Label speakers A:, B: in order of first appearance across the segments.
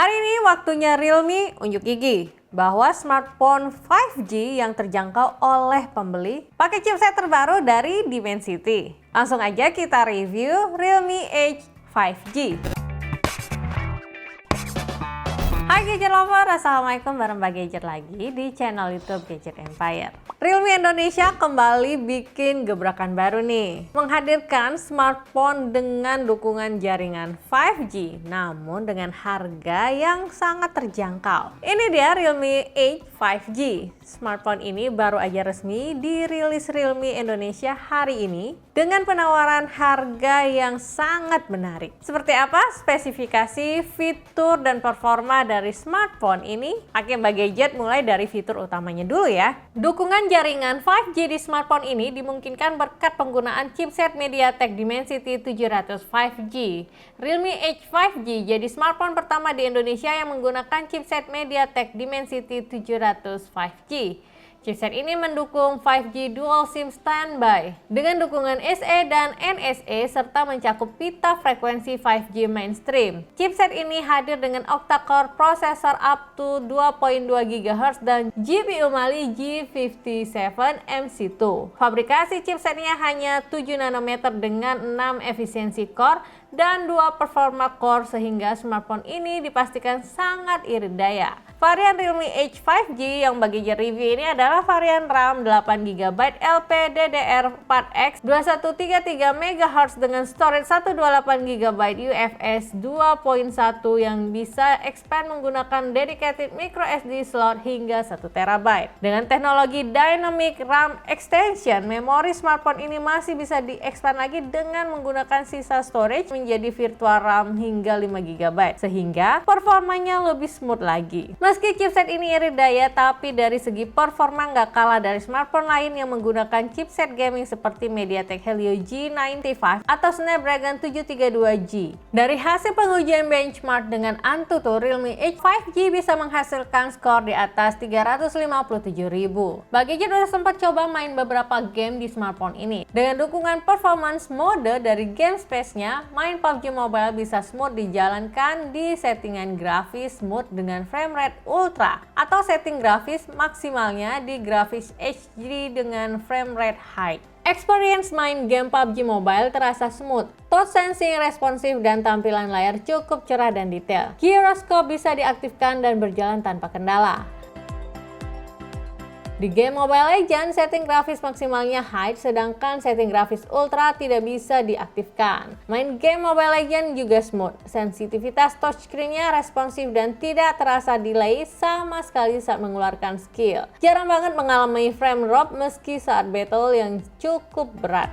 A: Hari ini waktunya Realme unjuk gigi bahwa smartphone 5G yang terjangkau oleh pembeli pakai chipset terbaru dari Dimensity. Langsung aja kita review Realme Edge 5G. Hai Gadget Lover, Assalamualaikum, bareng Mbak Gadget lagi di channel YouTube Gadget Empire. Realme Indonesia kembali bikin gebrakan baru nih, menghadirkan smartphone dengan dukungan jaringan 5G, namun dengan harga yang sangat terjangkau. Ini dia Realme Edge 5G. Smartphone ini baru aja resmi dirilis Realme Indonesia hari ini dengan penawaran harga yang sangat menarik. Seperti apa spesifikasi, fitur, dan performa dari smartphone ini? Oke Mbak Gadget, mulai dari fitur utamanya dulu ya. Dukungan jaringan 5G di smartphone ini dimungkinkan berkat penggunaan chipset MediaTek Dimensity 700 5G. Realme Edge 5G jadi smartphone pertama di Indonesia yang menggunakan chipset MediaTek Dimensity 700 5G. Chipset ini mendukung 5G Dual SIM Standby dengan dukungan SE dan NSE serta mencakup pita frekuensi 5G mainstream. Chipset ini hadir dengan octa-core prosesor up to 2.2 GHz dan GPU Mali G57 MC2. Fabrikasi chipsetnya hanya 7 nanometer dengan 6 efisiensi core dan 2 performa core sehingga smartphone ini dipastikan sangat irit daya. Varian Realme Edge 5G yang bagi review ini adalah varian RAM 8GB LPDDR4X 2133 MHz dengan storage 128GB UFS 2.1 yang bisa expand menggunakan dedicated microSD slot hingga 1TB. Dengan teknologi Dynamic RAM Extension, memori smartphone ini masih bisa di-expand lagi dengan menggunakan sisa storage menjadi virtual RAM hingga 5GB sehingga performanya lebih smooth lagi. Meski chipset ini irit daya, tapi dari segi performa nggak kalah dari smartphone lain yang menggunakan chipset gaming seperti MediaTek Helio G95 atau Snapdragon 732G. Dari hasil pengujian benchmark dengan Antutu, Realme Edge 5G bisa menghasilkan skor di atas 357.000. Bagi Gadget udah sempat coba main beberapa game di smartphone ini. Dengan dukungan performance mode dari game space-nya, main PUBG Mobile bisa smooth dijalankan di settingan grafis smooth dengan frame rate ultra atau setting grafis maksimalnya di grafis HD dengan frame rate high. Experience main game PUBG Mobile terasa smooth, touch sensing responsif, dan tampilan layar cukup cerah dan detail. Gyroscope bisa diaktifkan dan berjalan tanpa kendala. Di game Mobile Legends, setting grafis maksimalnya high, sedangkan setting grafis ultra tidak bisa diaktifkan. Main game Mobile Legends juga smooth, sensitivitas touchscreen-nya responsif dan tidak terasa delay sama sekali saat mengeluarkan skill. Jarang banget mengalami frame drop meski saat battle yang cukup berat.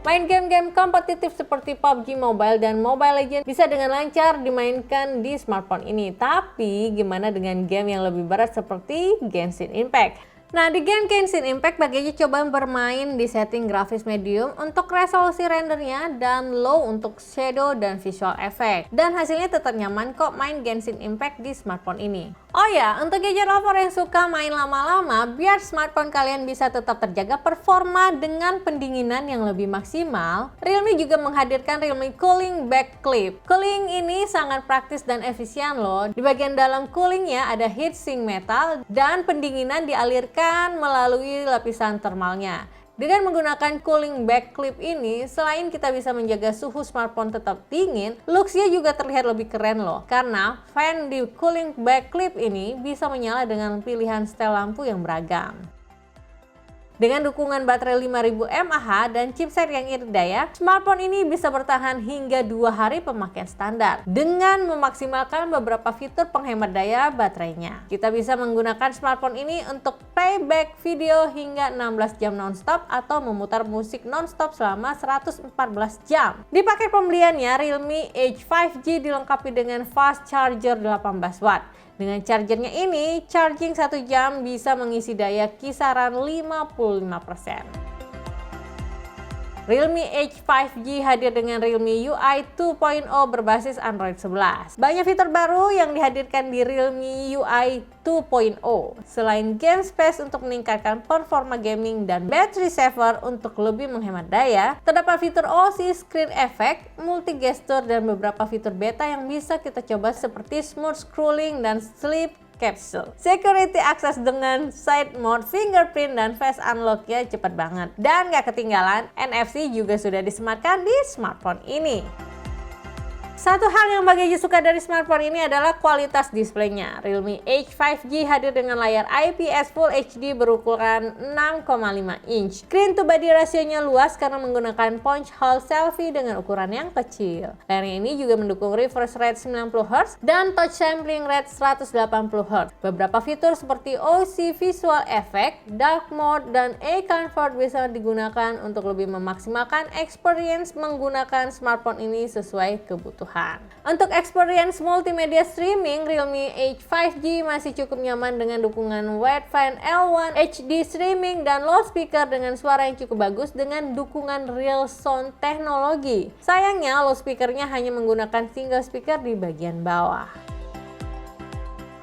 A: Main game-game kompetitif seperti PUBG Mobile dan Mobile Legends bisa dengan lancar dimainkan di smartphone ini. Tapi gimana dengan game yang lebih berat seperti Genshin Impact? Nah, di game Genshin Impact bagi coba bermain di setting grafis medium untuk resolusi rendernya dan low untuk shadow dan visual effect. Dan hasilnya tetap nyaman kok main Genshin Impact di smartphone ini. Oh ya, untuk gadget lover yang suka main lama-lama, biar smartphone kalian bisa tetap terjaga performa dengan pendinginan yang lebih maksimal, Realme juga menghadirkan Realme Cooling Back Clip. Cooling ini sangat praktis dan efisien loh. Di bagian dalam coolingnya ada heatsink metal dan pendinginan dialirkan melalui lapisan thermalnya. Dengan menggunakan cooling back clip ini, selain kita bisa menjaga suhu smartphone tetap dingin, looks-nya juga terlihat lebih keren loh. Karena fan di cooling back clip ini bisa menyala dengan pilihan setel lampu yang beragam. Dengan dukungan baterai 5000 mAh dan chipset yang irit daya, smartphone ini bisa bertahan hingga 2 hari pemakaian standar dengan memaksimalkan beberapa fitur penghemat daya baterainya. Kita bisa menggunakan smartphone ini untuk playback video hingga 16 jam nonstop atau memutar musik nonstop selama 114 jam. Di paket pembeliannya, Realme Edge 5G dilengkapi dengan fast charger 18 watt. Dengan chargernya ini, charging 1 jam bisa mengisi daya kisaran 55%. Realme Edge 5G hadir dengan Realme UI 2.0 berbasis Android 11. Banyak fitur baru yang dihadirkan di Realme UI 2.0. Selain game space untuk meningkatkan performa gaming dan battery saver untuk lebih menghemat daya, terdapat fitur OC Screen Effect, multi gesture, dan beberapa fitur beta yang bisa kita coba seperti smooth scrolling dan sleep capsule. Security access dengan side mode, fingerprint, dan face unlock ya cepet banget. Dan gak ketinggalan, NFC juga sudah disematkan di smartphone ini. Satu hal yang Mbak Gadget suka dari smartphone ini adalah kualitas displaynya. Realme Edge 5G hadir dengan layar IPS Full HD berukuran 6,5 inch. Screen to body rasionya luas karena menggunakan punch hole selfie dengan ukuran yang kecil. Layarnya ini juga mendukung refresh rate 90Hz dan touch sampling rate 180Hz. Beberapa fitur seperti OC Visual Effect, Dark Mode, dan A-Comfort bisa digunakan untuk lebih memaksimalkan experience menggunakan smartphone ini sesuai kebutuhan. Untuk experience multimedia streaming, Realme Edge 5G masih cukup nyaman dengan dukungan Wideband L1 HD streaming dan loudspeaker dengan suara yang cukup bagus dengan dukungan Real Sound teknologi. Sayangnya, loudspeakernya hanya menggunakan single speaker di bagian bawah.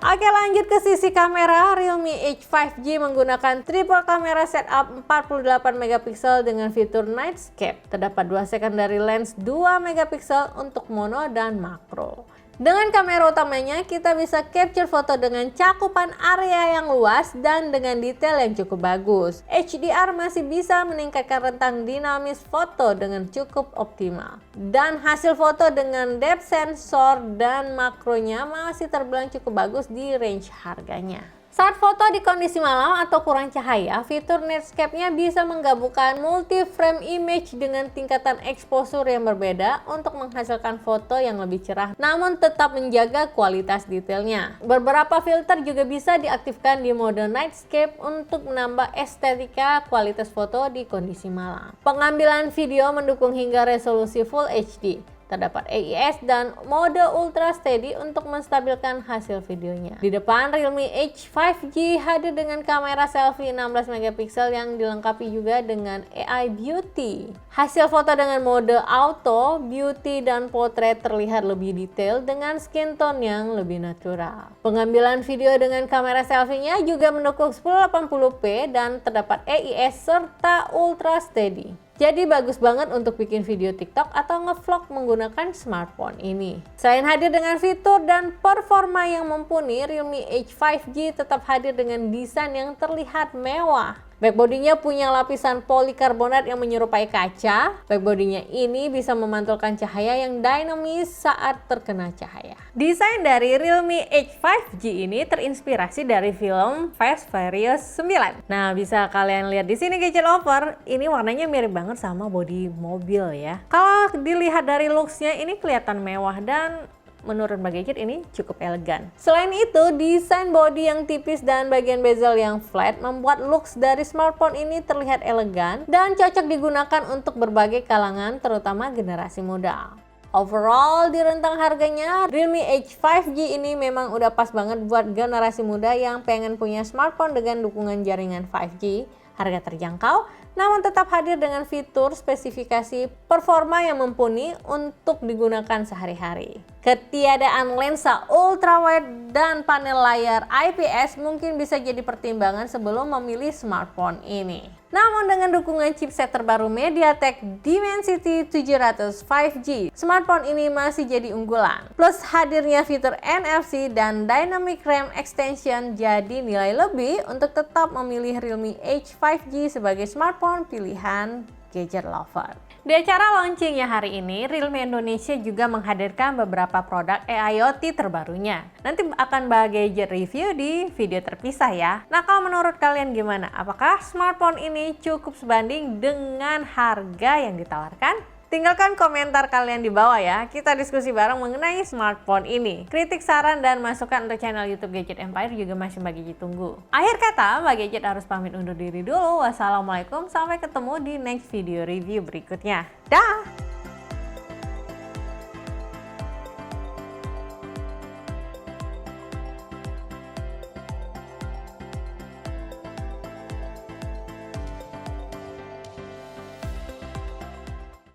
A: Oke, lanjut ke sisi kamera. Realme Edge 5G menggunakan triple kamera setup 48 megapiksel dengan fitur Nightscape. Terdapat dua secondary lens 2 megapiksel untuk mono dan makro. Dengan kamera utamanya, kita bisa capture foto dengan cakupan area yang luas dan dengan detail yang cukup bagus. HDR masih bisa meningkatkan rentang dinamis foto dengan cukup optimal. Dan hasil foto dengan depth sensor dan makronya masih terbilang cukup bagus di range harganya. Saat foto di kondisi malam atau kurang cahaya, fitur Nightscape-nya bisa menggabungkan multi-frame image dengan tingkatan exposure yang berbeda untuk menghasilkan foto yang lebih cerah namun tetap menjaga kualitas detailnya. Beberapa filter juga bisa diaktifkan di mode Nightscape untuk menambah estetika kualitas foto di kondisi malam. Pengambilan video mendukung hingga resolusi Full HD. Terdapat AIS dan mode Ultra Steady untuk menstabilkan hasil videonya. Di depan, Realme Edge 5G hadir dengan kamera selfie 16 megapiksel yang dilengkapi juga dengan AI Beauty. Hasil foto dengan mode Auto, Beauty, dan Portrait terlihat lebih detail dengan skin tone yang lebih natural. Pengambilan video dengan kamera selfie-nya juga mendukung 1080p dan terdapat AIS serta Ultra Steady. Jadi bagus banget untuk bikin video TikTok atau ngevlog menggunakan smartphone ini. Selain hadir dengan fitur dan performa yang mumpuni, Realme Edge 5G tetap hadir dengan desain yang terlihat mewah. Backbody-nya punya lapisan polikarbonat yang menyerupai kaca. Backbody-nya ini bisa memantulkan cahaya yang dinamis saat terkena cahaya. Desain dari Realme Edge 5G ini terinspirasi dari film Fast Furious 9. Nah, bisa kalian lihat di sini Gadget Lover, ini warnanya mirip banget sama bodi mobil ya. Kalau dilihat dari looks-nya ini kelihatan mewah dan menurut Mbak Gadget ini cukup elegan. Selain itu, desain bodi yang tipis dan bagian bezel yang flat membuat looks dari smartphone ini terlihat elegan dan cocok digunakan untuk berbagai kalangan, terutama generasi muda. Overall, di rentang harganya, Realme Edge 5G ini memang udah pas banget buat generasi muda yang pengen punya smartphone dengan dukungan jaringan 5G, harga terjangkau, namun tetap hadir dengan fitur spesifikasi performa yang mumpuni untuk digunakan sehari-hari. Ketiadaan lensa ultrawide dan panel layar IPS mungkin bisa jadi pertimbangan sebelum memilih smartphone ini. Namun dengan dukungan chipset terbaru MediaTek Dimensity 700 5G, smartphone ini masih jadi unggulan. Plus hadirnya fitur NFC dan Dynamic RAM Extension jadi nilai lebih untuk tetap memilih Realme Edge 5G sebagai smartphone pilihan Gadget Lover. Di acara launchingnya hari ini, Realme Indonesia juga menghadirkan beberapa produk AIoT terbarunya. Nanti akan Mbak Gadget review di video terpisah ya. Nah, kalau menurut kalian gimana? Apakah smartphone ini cukup sebanding dengan harga yang ditawarkan? Tinggalkan komentar kalian di bawah ya, kita diskusi bareng mengenai smartphone ini. Kritik, saran, dan masukan untuk channel YouTube Gadget Empire juga masih Mbak Gadget tunggu. Akhir kata, Mbak Gadget harus pamit undur diri dulu. Wassalamualaikum, sampai ketemu di next video review berikutnya. Dah!